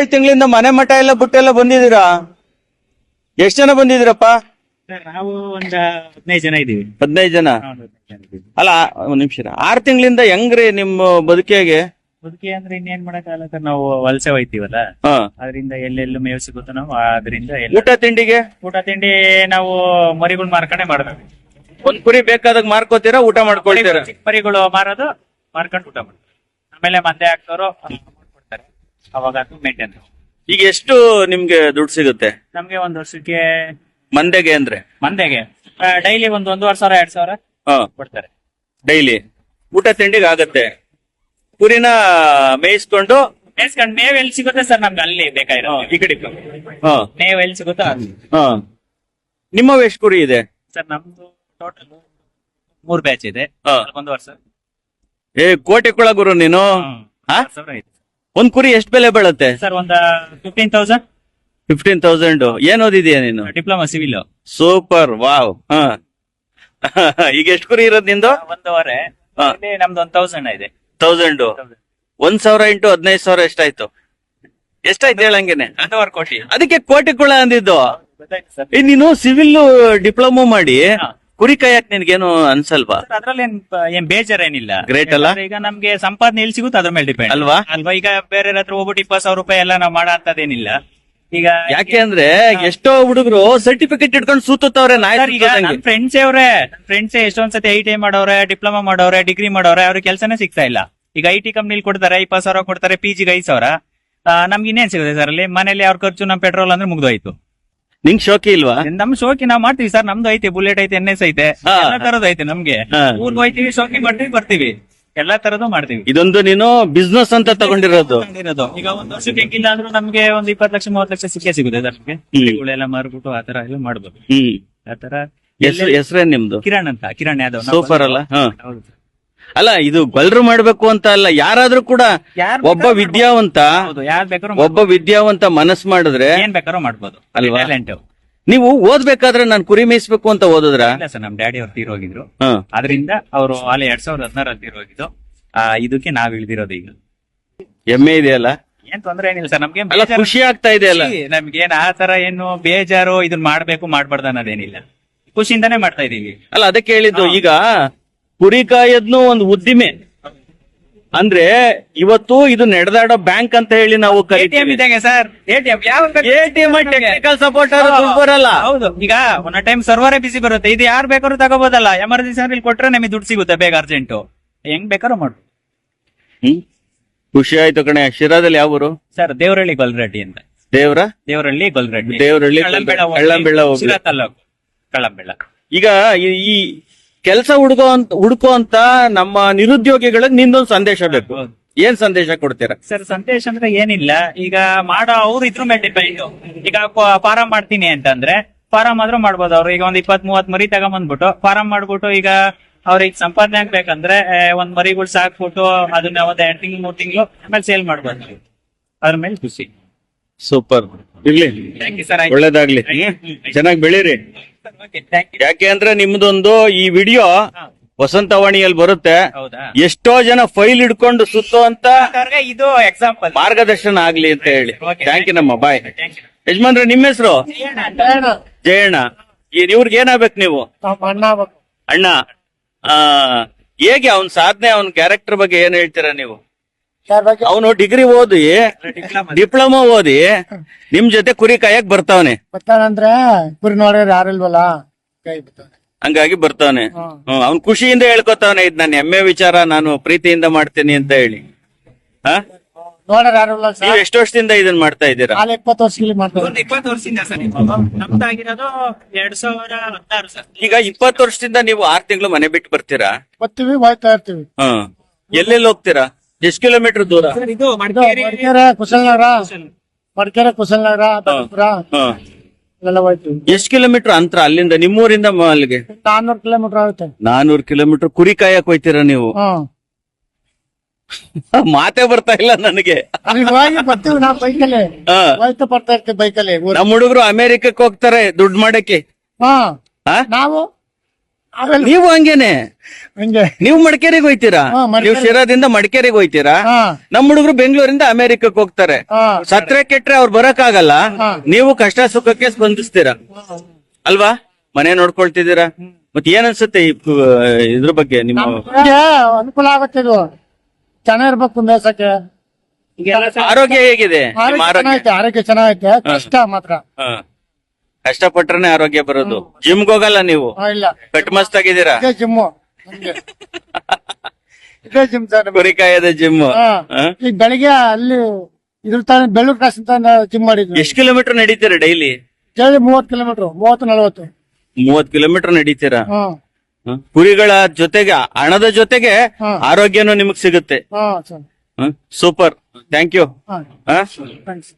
4-5 ತಿಂಗಳಿಂದ ಮನೆ ಮಠ ಎಲ್ಲ ಬಿಟ್ಟೆಲ್ಲ ಬಂದಿದ್ದೀರಾ? ಎಷ್ಟ್ ಜನ ಬಂದಿದ್ದೀರಪ್ಪ? ಸರ್ ನಾವು ಒಂದ್ 15 ಜನ ಇದೀವಿ. 15 ಜನ. ಅಲ್ಲ ಒಂದ್ ನಿಮಿಷ, 6 ತಿಂಗಳಿಂದ ಹೆಂಗ್ರಿ ನಿಮ್ಮ ಬದುಕಿಗೆ? ಬದುಕಿ ಅಂದ್ರೆ ಇನ್ನೇನ್ ಮಾಡಕ್ಕಾಗಲ್ಲ ಸರ್, ನಾವು ವಲಸೆ ಹೋಯ್ತೀವಲ್ಲ, ಹಾ. ಅದರಿಂದ ಎಲ್ಲೆಲ್ಲೂ ಮೇವು ಸಿಗುತ್ತೋ ನಾವು ಅದರಿಂದ ಊಟ ತಿಂಡಿಗೆ? ಊಟ ತಿಂಡಿ ನಾವು ಮರಿಗಳು ಮಾರ್ಕೊಂಡೆ ಮಾಡ್ಬೇಕು. ಒಂದ್ ಕುರಿ ಬೇಕಾದಾಗ ಮಾರ್ಕೋತೀರಾ, ಊಟ ಮಾಡ್ಕೊಳ್ತೀರಾ? ಚಿಕ್ಕ ಮರಿಗಳು ಮಾರೋದು, ಮಾರ್ಕೊಂಡು ಊಟ ಮಾಡ್ತೀವಿ. ಆಮೇಲೆ ಮಂದೆ ಹಾಕ್ತವ್ರು ಕೊಡ್ತಾರೆ, ಅವಾಗ ಅದು ಮೇಂಟೈನ್. ಈಗ ಎಷ್ಟು ನಿಮ್ಗೆ ದುಡ್ಡು ಸಿಗುತ್ತೆ ನಮ್ಗೆ ಒಂದ್ ವರ್ಷಕ್ಕೆ ಮಂದೆಗೆ ಅಂದ್ರೆ? ಮಂದೆಗೆ ಡೈಲಿ ಒಂದು 1,500 2,000 ಹಾ, ಕೊಡ್ತಾರೆ ಡೈಲಿ ಊಟ ತಿಂಡಿಗೆ ಆಗತ್ತೆ. ಕುರಿನ ಮೇಯಿಸ್ಕೊಂಡು ಮೇವ್ ಎಲ್ಲಿ ಸಿಗುತ್ತೆ ಸರ್ ನಮ್ಗೆ ಅಲ್ಲಿ ಬೇಕಾಗಿರೋ ಈ ಕಡೆ ಹಾ ಮೇವ್ ಎಲ್ಲಿ ಸಿಗುತ್ತೋ ಅಲ್ಲಿ. ಹಾ. ನಿಮ್ಮ ಎಷ್ಟು ಕುರಿ ಇದೆ ಸರ್? ನಮ್ದು ಟೋಟಲ್ 3 ಬ್ಯಾಚ್ ಇದೆ. ಹಾ. 1 ವರ್ಷ ಏ ಕೋಟಿ ಕುಳ ಗುರು ನೀನು. ಹಾ? 1,000 ಇದೆ ಒಂದ್ ಕುರಿ ಎಷ್ಟು ಬೆಲೆ ಬೀಳುತ್ತೆ ಸರ್. ಒಂದ್ 15,000. 15,000. ಏನ್ ಓದಿದೀಯ ನೀನು? Diploma civil. Super, wow. ಹಾ. ಈಗ ಎಷ್ಟು ಕುರಿ ಇರೋದ್ ನಿಂದು? 1.5 ಹಾ. ನಮ್ದು 1,000 ಇದೆ. 1000. 1,000 ಇಂಟು 15,000 ಎಷ್ಟಾಯ್ತು? ಎಷ್ಟಾಯ್ತು ಹೇಳಂಗೇನೆ? 1.5 ಕೋಟಿ. ಅದಕ್ಕೆ ಕೋಟಿ ಕುಳ ಅಂದಿದ್ದು. ಗೊತ್ತಾಯ್ತು ಸರ್. ಏ, ನೀನು ಸಿವಿಲ್ ಡಿಪ್ಲೊಮಾ ಮಾಡಿ ಹಾ. ಕುರಿ ಕಾಯಕ್ ನಿನ್ಗೇನು ಅನ್ಸಲ್ವಾ? ಅದ್ರಲ್ಲಿ ಏನ್ ಬೇಜಾರೇನಿಲ್ಲ. Great ಅಲ್ಲ? ಈಗ ನಮ್ಗೆ ಸಂಪಾದನೆ ಎಲ್ಲಿ ಸಿಗುತ್ತೆ ಅದ್ರ ಮೇಲೆ ಡಿಪೆಂಡ್ ಅಲ್ವಾ? ಈಗ ಬೇರೆ ಹತ್ರ ಹೋಗ್ಬಿಟ್ಟು 20,000 ರೂಪಾಯಿ ಎಲ್ಲ ನಾವು ಮಾಡೋ ಅಂತದೇನಿಲ್ಲ. ಈಗ ಯಾಕೆ ಅಂದ್ರೆ ಎಷ್ಟೋ ಹುಡುಗರು ಸರ್ಟಿಫಿಕೇಟ್ ಇಟ್ಕೊಂಡು ಸೂತವ್ರೆ. ಸರ್, ಈಗ ನನ್ ಫ್ರೆಂಡ್ಸ್ ಎಷ್ಟೊಂದ್ಸತಿ ITI ಮಾಡೋರೆ, ಡಿಪ್ಲೊಮಾ ಮಾಡೋರೆ, ಡಿಗ್ರಿ ಮಾಡೋರೆ, ಅವ್ರಿಗೆ ಕೆಲಸನೇ ಸಿಗ್ತಾ ಇಲ್ಲ. ಈಗ IT ಕಂಪ್ನಿಲಿ ಕೊಡ್ತಾರೆ 20,000 ಕೊಡ್ತಾರೆ, PGಗೆ 5,000. ನಮ್ಗೆ ಇನ್ನೇನ್ ಸಿಗುತ್ತೆ ಸರ್ ಅಲ್ಲಿ? ಮನೇಲಿ ಅವ್ರ ಖರ್ಚು, ನಮ್ ಪೆಟ್ರೋಲ್ ಅಂದ್ರೆ ಮುಗ್ದೋಯ್ತು. ನಿಂಗ್ ಶೋಕಿ ಇಲ್ವಾ? ನಮ್ ಶೋಕಿ ನಾವ್ ಮಾಡ್ತೀವಿ ಸರ್. ನಮ್ದು ಐತೆ, ಬುಲೆಟ್ ಐತೆ, NS ಐತೆ, ಹಾ. ಎಲ್ಲಾ ತರದ್ದು ಐತೆ ನಮ್ಗೆ. ಹಾ. ಊರ್ಗ್ ಹೋಯ್ತೀವಿ, ಶೋಕಿ ಮಾಡ್ತೀವಿ, ಬರ್ತೀವಿ, ಎಲ್ಲಾ ತರದ್ದು ಮಾಡ್ತೀವಿ. ಇದೊಂದು ನೀನು ಬಿಸ್ನೆಸ್ ಅಂತ ತಗೊಂಡಿರೋದು. ಈಗ ಒಂದ್ ವರ್ಷಕ್ಕೆ ಹೆಂಗಿಲ್ಲ ಅಂದ್ರೂ ನಮ್ಗೆ ಒಂದ್ 20 ಲಕ್ಷ 30 ಲಕ್ಷ ಸಿಕ್ಕೇ ಸಿಗುತ್ತೆ ಸರ್. ನಮ್ಗೆ ಕುರಿಗಳೆಲ್ಲ ಮಾರ್ಬಿಟ್ಟು ಆತರ ಎಲ್ಲ ಮಾಡ್ಬೋದು. ಆತರ. ಹೆಸರೇನ್ ನಿಮ್ದು? ಕಿರಣ್ ಅಂತ, ಕಿರಣ್ ಯಾದವ್. ಸೂಪರ್ ಅಲ್ಲ? ಹಾ. ಹೌದು ಸರ್. ಅಲ್ಲ, ಇದು ಗೊಲ್ರು ಮಾಡ್ಬೇಕು ಅಂತ ಅಲ್ಲ, ಯಾರಾದ್ರೂ ಕೂಡ ಒಬ್ಬ ವಿದ್ಯಾವಂತ ಯಾರ್ ಬೇಕಾದ್ರೂ ಒಬ್ಬ ವಿದ್ಯಾವಂತ ಮನಸ್ ಮಾಡಿದ್ರೆ ಏನ್ ಬೇಕಾದ್ರೂ ಮಾಡ್ಬೋದು ಅಲ್ವಾ? ಟ್ಯಾಲೆಂಟ್. ನೀವು ಓದ್ಬೇಕಾದ್ರೆ ನಾನು ಕುರಿ ಮೇಯಿಸ್ಬೇಕು ಅಂತ ಓದಿದ್ರ? ಇಲ್ಲ ಸರ್, ನಮ್ ಡ್ಯಾಡಿ ಅವ್ರು ತೀರೋಗಿದ್ರು. ಹಾ. ಅದರಿಂದ ಅವರು ಅಲ್ಲಿ 2016 ತೀರೋಗಿದ್ದು. ಇದಕ್ಕೆ ನಾವ್ ಇಳ್ದಿರೋದು ಈಗ. ಹೆಮ್ಮೆ ಇದೆಯಲ್ಲ? ಏನ್ ತೊಂದ್ರೆ ಏನಿಲ್ಲ ಸರ್. ನಮ್ಗೆ ಅಲ್ಲ, ಖುಷಿ ಆಗ್ತಾ ಇದೆ ಅಲ್ಲ? ನಮ್ಗೇನ್ ಆ ತರ ಏನು ಬೇಜಾರು ಇದನ್ನ ಮಾಡ್ಬೇಕು ಮಾಡ್ಬಾರ್ದು ಅನ್ನೋದೇನಿಲ್ಲ. ಖುಷಿಯಿಂದಾನೇ ಮಾಡ್ತಾ ಇದೀವಿ. ಅಲ್ಲ, ಅದಕ್ಕೆ ಹೇಳಿದ್ದು. ಈಗ ಕುರಿ ಕಾಯದ್ನು ಒಂದು ಉದ್ದಿಮೆ ಅಂದ್ರೆ ಇವತ್ತು ಇದು ನಡೆದಾಡೋ ಬ್ಯಾಂಕ್ ಅಂತ ಹೇಳಿ ನಾವು ATM ಇದ್ದಂಗೆ ಸರ್. ATM ಟೆಕ್ನಿಕಲ್ ಸಪೋರ್ಟ್ ಬರಲ್ಲ. ಹೌದು. ಈಗ ಒಂದ್ ಟೈಮ್ ಸರ್ವರೇ ಬಿಸಿ ಬರುತ್ತೆ. ಇದು ಯಾರು ಬೇಕಾದ್ರೂ ತಗೋಬೋದಲ್ಲ. ಎಮರ್ಜೆನ್ಸಿ ಅಂದ್ರೆ ಇಲ್ಲಿ ಕೊಟ್ರೆ ನಮಗೆ ದುಡ್ಡು ಸಿಗುತ್ತೆ ಬೇಗ, ಅರ್ಜೆಂಟ್. ಹೆಂಗ್ ಬೇಕಾದ್ರೂ ಮಾಡು. ಖುಷಿ ಆಯ್ತು ಕಣೆ. ಶಿರಾದಲ್ಲಿ ಯಾವ ಊರು ಸರ್? ದೇವರಹಳ್ಳಿ ಗೊಲ್ರೆಡ್ಡಿ ಅಂತ. ದೇವರಹಳ್ಳಿ ಗೊಲ್ರೆಡ್ಡಿ. ದೇವರಹಳ್ಳಿ ಕಳ್ಳಂಬೆಳ್ಳ ಹೋಗ್ಲಿ. ಶಿರಾ ತಾಲೂಕು, ಕಳ್ಳಂಬೆಳ್ಳ. ಈಗ ಈ ಕೆಲಸ ಹುಡುಕೋ ಅಂತ ನಮ್ಮ ನಿರುದ್ಯೋಗಿಗಳಿಗೆ ನಿಂದೊಂದು ಸಂದೇಶ ಬೇಕು. ಏನ್ ಸಂದೇಶ ಕೊಡ್ತೀರಾ? ಸರ್, ಸಂದೇಶ ಅಂದ್ರೆ ಏನಿಲ್ಲ. ಈಗ ಮಾಡೋ ಅವ್ರು ಇದ್ರ ಮೇಲೆ ಡಿಪೆಂಡ್. ಈಗ ಫಾರಂ ಮಾಡ್ತೀನಿ ಅಂತಂದ್ರೆ ಫಾರಂ ಆದ್ರೂ ಮಾಡ್ಬೋದು. ಅವ್ರು ಈಗ ಒಂದ್ 20-30 ಮರಿ ತಗೊಂಬಂದ್ಬಿಟ್ಟು ಫಾರಂ ಮಾಡ್ಬಿಟ್ಟು, ಈಗ ಅವ್ರಿಗೆ ಸಂಪಾದನೆ ಆಗ್ಬೇಕಂದ್ರೆ ಒಂದ್ ಮರಿಗಳು ಸಾಕ್ಬಿಟ್ಟು ಅದನ್ನ ಒಂದ್ 2 ತಿಂಗಳು 3 ತಿಂಗಳು ಆಮೇಲೆ ಸೇಲ್ ಮಾಡ್ಬೋದು. ಅದ್ರ ಮೇಲೆ ಖುಷಿ. ಸೂಪರ್ ಇರ್ಲಿ, ಒಳ್ಳೇದಾಗ್ಲಿ, ಚೆನ್ನಾಗಿ ಬೆಳೀರಿ. ಯಾಕೆ ಅಂದ್ರೆ ನಿಮ್ದೊಂದು ಈ ವಿಡಿಯೋ ವಸಂತವಾಣಿಯಲ್ಲಿ ಬರುತ್ತೆ. ಎಷ್ಟೋ ಜನ ಫೈಲ್ ಹಿಡ್ಕೊಂಡು ಸುತ್ತೋ ಅಂತ ಇದು ಎಕ್ಸಾಂಪಲ್, ಮಾರ್ಗದರ್ಶನ ಆಗ್ಲಿ ಅಂತ ಹೇಳಿ. ಥ್ಯಾಂಕ್ ಯು ನಮ್ಮ ಬಾಯ್. ಯಜಮಾನ್ರೆ, ನಿಮ್ಮ ಹೆಸರು? ಜಯಣ್ಣ. ಇವ್ರಿಗೆ ಏನಾಗ್ಬೇಕು ನೀವು? ಅಣ್ಣ. ಹೇಗೆ ಅವನ್ ಸಾಧನೆ, ಅವನ್ ಕ್ಯಾರೆಕ್ಟರ್ ಬಗ್ಗೆ ಏನ್ ಹೇಳ್ತೀರಾ ನೀವು? ಅವನು ಡಿಗ್ರಿ ಓದಿ, ಡಿಪ್ಲೊಮಾ ಓದಿ ನಿಮ್ ಜೊತೆ ಕುರಿ ಕಾಯಕ್ ಬರ್ತಾವನೆ. ಬರ್ತಾನಂದ್ರೆ ಕುರಿ ನೋಡ್ರಿ ಯಾರಿಲ್ವಲ್ಲ, ಹಂಗಾಗಿ ಬರ್ತಾವನೆ. ಅವ್ನ್ ಖುಷಿಯಿಂದ ಹೇಳ್ಕೊತಾವನೆ, ಇದ್ ನನ್ನ ಹೆಮ್ಮೆ ವಿಚಾರ, ನಾನು ಪ್ರೀತಿಯಿಂದ ಮಾಡ್ತೀನಿ ಅಂತ ಹೇಳಿ. ಹಾ, ನೋಡ್ರಿ ಯಾರಿಲ್ಲ. ನೀವ್ ಎಷ್ಟು ವರ್ಷದಿಂದ ಇದನ್ನ ಮಾಡ್ತಾ ಇದ್ದೀರಾ? 20 ವರ್ಷದಲ್ಲಿ ಮಾಡ್ತಾರೆ. 20 ವರ್ಷದಿಂದ ಸರ್. ನಮ್ದಾಗಿರೋದು 2016 ಸರ್. ಈಗ 20 ವರ್ಷದಿಂದ ನೀವು 6 ತಿಂಗಳು ಮನೆ ಬಿಟ್ಟು ಬರ್ತೀರಾ? ಬರ್ತೀವಿ, ಹೋಯ್ತಾ ಇರ್ತೀವಿ. ಎಲ್ಲೆಲ್ಲಿ ಹೋಗ್ತೀರಾ? ಎಷ್ಟು ಕಿಲೋಮೀಟರ್ ದೂರ? ಇದು ಮಡಿಕೇರೆ, ಕುಶಲನಗರ, ದಾಸಪುರ ಎಲ್ಲ ಹೋಯ್ತೀವಿ. ಎಷ್ಟು ಕಿಲೋಮೀಟರ್ ಅಂತರ ಅಲ್ಲಿಂದ, ನಿಮ್ಮೂರಿಂದ ಅಲ್ಲಿಗೆ? 400 ಕಿಲೋಮೀಟರ್ ಆಗುತ್ತೆ. 400 ಕಿಲೋಮೀಟರ್ ಕುರಿ ಕಾಯಕ್ ಹೋಯ್ತೀರಾ ನೀವು? ಮಾತೇ ಬರ್ತಾ ಇಲ್ಲ ನನಗೆ. ಹೋಗಿ ಬರ್ತೀವಿ ನಾವು ಬೈಕಲ್ಲಿ, ಹೋಯ್ತಾ ಬರ್ತಾ ಇರ್ತೀವಿ ಬೈಕಲ್ಲಿ. ನಮ್ಮ ಹುಡುಗರು ಅಮೆರಿಕಕ್ಕೆ ಹೋಗ್ತಾರೆ ದುಡ್ಡು ಮಾಡಕ್ಕೆ. ನಾವು ಆಮೇಲೆ ನೀವು ಹಂಗೇನೆ, ಹಂಗೆ ನೀವು ಮಡಿಕೇರಿಗೆ ಹೋಯ್ತೀರಾ, ಹಾ, ಮಡಿಕೇರಿ. ನೀವು ಶಿರಾದಿಂದ ಮಡಿಕೇರಿಗೆ ಹೋಯ್ತೀರಾ, ಹಾ ನಮ್ಮ ಹುಡುಗರು ಬೆಂಗಳೂರಿಂದ ಅಮೆರಿಕಕ್ಕೆ ಹೋಗ್ತಾರೆ. ಹಾ ಸತ್ರೆ ಕೆಟ್ರೆ ಅವ್ರು ಬರಕ್ ಆಗಲ್ಲ, ಹಾ. ನೀವು ಕಷ್ಟ ಸುಖಕ್ಕೆ ಸ್ಪಂದಿಸ್ತೀರಾ ಅಲ್ವಾ? ಮನೆ ನೋಡ್ಕೊಳ್ತಿದ್ದೀರಾ. ಮತ್ತೆ ಏನ್ ಅನ್ಸುತ್ತೆ ಇದ್ರ ಬಗ್ಗೆ ನಿಮ್ಮ? ನಮ್ಗೆ ಅನುಕೂಲ ಆಗುತ್ತೆ ಇದು, ಚೆನ್ನಾಗಿರ್ಬೇಕು ಮೇಸಕ್ಕೆ. ಆರೋಗ್ಯ ಹೇಗಿದೆ ನಿಮ್ಮ ಆರೋಗ್ಯ? ಚೆನ್ನಾಗೈತೆ, ಆರೋಗ್ಯ ಚೆನ್ನಾಗೈತೆ, ಕಷ್ಟ ಮಾತ್ರ. ಹಾ. ಕಷ್ಟಪಟ್ರೆ ಆರೋಗ್ಯ ಬರೋದು. ಜಿಮ್ಗೆ ಹೋಗಲ್ಲ ನೀವು? ಇಲ್ಲ, ಕಟ್ ಮಸ್ತ್ ಆಗಿದ್ದೀರಾ. ಇದೇ ಜಿಮ್ಮು ನಮ್ಗೆ. ಇದೇ ಜಿಮ್ ಸರ್ ನಮ್ಗೆ. ಕುರಿ ಕಾಯದ ಜಿಮ್. ಹಾ. ಈಗ ಬೆಳಿಗ್ಗೆ ಅಲ್ಲಿ ಇದ್ರ ತಾನೆ ಬೆಳ್ಳೂರು ಕ್ರಾಸ್ ಅಂತ ಜಿಮ್ ಮಾಡಿದ್ವಿ. ಎಷ್ಟು ಕಿಲೋಮೀಟರ್ ನಡೀತೀರಾ ಡೈಲಿ? Daily 30 kilometre, 30-40. 30 ಕಿಲೋಮೀಟರ್ ನಡೀತೀರಾ. ಹ್ಮ್ ಕುರಿಗಳ ಜೊತೆಗೆ ಹಣದ ಜೊತೆಗೆ ಹಾ. ಆರೋಗ್ಯನೂ ನಿಮಗ್ ಸಿಗುತ್ತೆ. ಹಾ ಸರ್. Super, thank you. ಹಾ ಥ್ಯಾಂಕ್ಸ್.